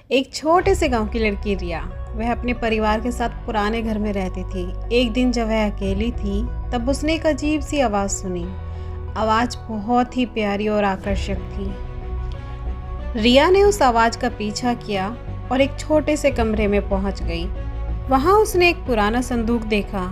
एक छोटे से गांव की लड़की रिया, वह अपने परिवार के साथ पुराने घर में रहती थी। एक दिन जब वह अकेली थी, तब उसने एक अजीब सी आवाज़ सुनी। आवाज़ बहुत ही प्यारी और आकर्षक थी। रिया ने उस आवाज़ का पीछा किया और एक छोटे से कमरे में पहुंच गई। वहां उसने एक पुराना संदूक देखा।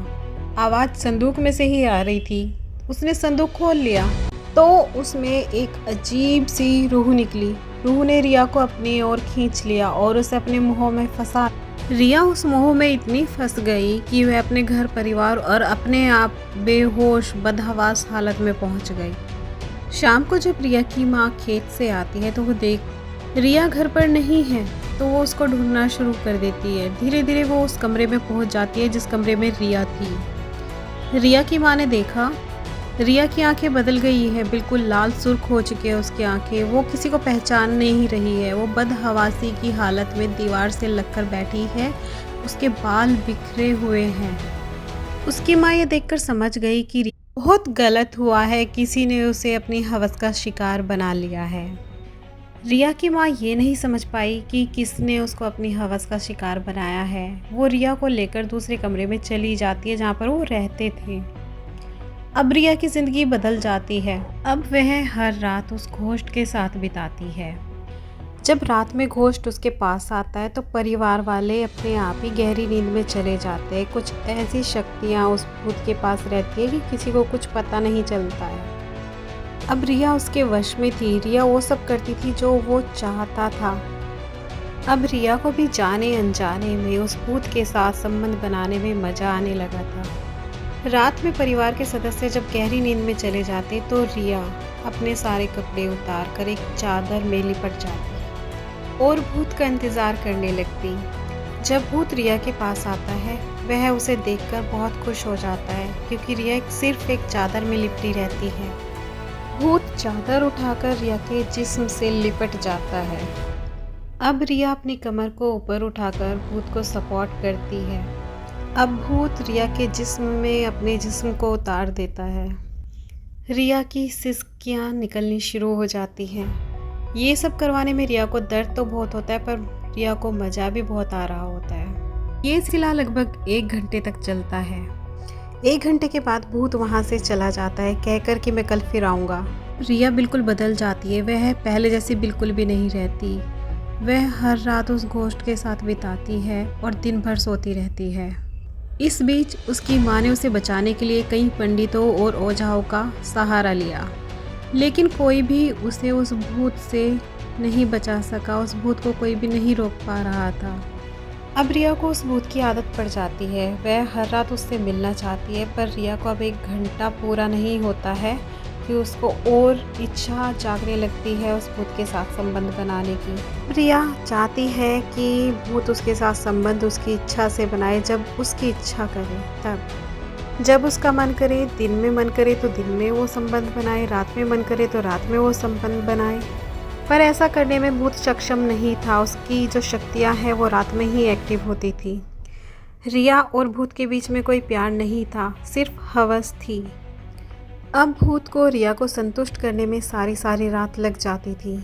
आवाज़ संदूक में से ही आ रही थी। उसने संदूक खोल लिया तो उसमें एक अजीब सी रूह निकली। रूह ने रिया को अपनी ओर खींच लिया और उसे अपने मोह में फंसा। रिया उस मोह में इतनी फंस गई कि वह अपने घर परिवार और अपने आप बेहोश बदहवास हालत में पहुंच गई। शाम को जब रिया की माँ खेत से आती है तो वो देख रिया घर पर नहीं है, तो वो उसको ढूंढना शुरू कर देती है। धीरे धीरे वो उस कमरे में पहुंच जाती है जिस कमरे में रिया थी। रिया की माँ ने देखा रिया की आंखें बदल गई है, बिल्कुल लाल सुर्ख हो चुकी है उसकी आंखें। वो किसी को पहचान नहीं रही है। वो बदहवासी की हालत में दीवार से लगकर बैठी है। उसके बाल बिखरे हुए हैं। उसकी माँ ये देखकर समझ गई कि बहुत गलत हुआ है, किसी ने उसे अपनी हवस का शिकार बना लिया है। रिया की माँ ये नहीं समझ पाई कि किसने उसको अपनी हवस का शिकार बनाया है। वो रिया को लेकर दूसरे कमरे में चली जाती है जहाँ पर वो रहते थे। अब रिया की जिंदगी बदल जाती है। अब वह हर रात उस घोस्ट के साथ बिताती है। जब रात में घोस्ट उसके पास आता है तो परिवार वाले अपने आप ही गहरी नींद में चले जाते हैं। कुछ ऐसी शक्तियाँ उस भूत के पास रहती है कि किसी को कुछ पता नहीं चलता है। अब रिया उसके वश में थी। रिया वो सब करती थी जो वो चाहता था। अब रिया को भी जाने अनजाने में उस भूत के साथ संबंध बनाने में मजा आने लगा था। रात में परिवार के सदस्य जब गहरी नींद में चले जाते तो रिया अपने सारे कपड़े उतार कर एक चादर में लिपट जाती और भूत का इंतजार करने लगती। जब भूत रिया के पास आता है, वह उसे देखकर बहुत खुश हो जाता है क्योंकि रिया सिर्फ एक चादर में लिपटी रहती है। भूत चादर उठाकर रिया के जिस्म से लिपट जाता है। अब रिया अपनी कमर को ऊपर उठाकर भूत को सपोर्ट करती है। अब भूत रिया के जिस्म में अपने जिस्म को उतार देता है। रिया की सिसकियाँ निकलनी शुरू हो जाती हैं। ये सब करवाने में रिया को दर्द तो बहुत होता है, पर रिया को मज़ा भी बहुत आ रहा होता है। ये सिलसिला लगभग 1 घंटे तक चलता है। 1 घंटे के बाद भूत वहाँ से चला जाता है कहकर कि मैं कल फिर आऊँगा। रिया बिल्कुल बदल जाती है। वह पहले जैसी बिल्कुल भी नहीं रहती। वह हर रात उस घोस्ट के साथ बिताती है और दिन भर सोती रहती है। इस बीच उसकी माँ ने उसे बचाने के लिए कई पंडितों और ओझाओं का सहारा लिया, लेकिन कोई भी उसे उस भूत से नहीं बचा सका। उस भूत को कोई भी नहीं रोक पा रहा था। अब रिया को उस भूत की आदत पड़ जाती है। वह हर रात उससे मिलना चाहती है, पर रिया को अब 1 घंटा पूरा नहीं होता है कि उसको और इच्छा जागने लगती है उस भूत के साथ संबंध बनाने की। रिया चाहती है कि भूत उसके साथ संबंध उसकी इच्छा से बनाए, जब उसकी इच्छा करे तब। जब उसका मन करे, दिन में मन करे तो दिन में वो संबंध बनाए, रात में मन करे तो रात में वो संबंध बनाए। पर ऐसा करने में भूत सक्षम नहीं था। उसकी जो शक्तियाँ हैं वो रात में ही एक्टिव होती थी। रिया और भूत के बीच में कोई प्यार नहीं था, सिर्फ हवस थी। अब भूत को रिया को संतुष्ट करने में सारी रात लग जाती थी,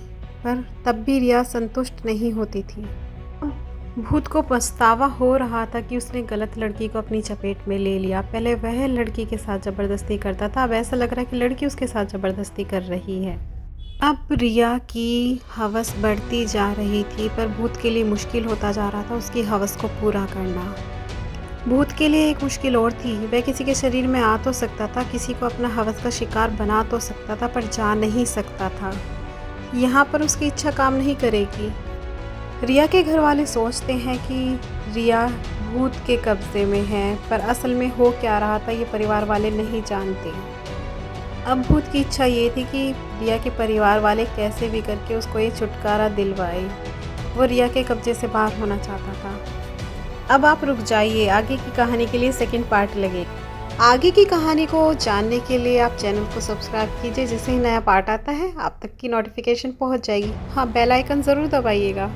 पर तब भी रिया संतुष्ट नहीं होती थी। भूत को पछतावा हो रहा था कि उसने गलत लड़की को अपनी चपेट में ले लिया। पहले वह लड़की के साथ ज़बरदस्ती करता था, अब ऐसा लग रहा है कि लड़की उसके साथ ज़बरदस्ती कर रही है। अब रिया की हवस बढ़ती जा रही थी, पर भूत के लिए मुश्किल होता जा रहा था उसकी हवस को पूरा करना। भूत के लिए एक मुश्किल और थी। वह किसी के शरीर में आ तो सकता था, किसी को अपना हवस का शिकार बना तो सकता था, पर जा नहीं सकता था। यहाँ पर उसकी इच्छा काम नहीं करेगी। रिया के घर वाले सोचते हैं कि रिया भूत के कब्जे में है, पर असल में हो क्या रहा था ये परिवार वाले नहीं जानते। अब भूत की इच्छा ये थी कि रिया के परिवार वाले कैसे भी करके उसको ये छुटकारा दिलवाए। वो रिया के कब्जे से बाहर होना चाहता था। अब आप रुक जाइए, आगे की कहानी के लिए सेकंड पार्ट लगेगा। आगे की कहानी को जानने के लिए आप चैनल को सब्सक्राइब कीजिए, जिससे ही नया पार्ट आता है आप तक की नोटिफिकेशन पहुंच जाएगी। हाँ, बेल आइकन ज़रूर दबाइएगा।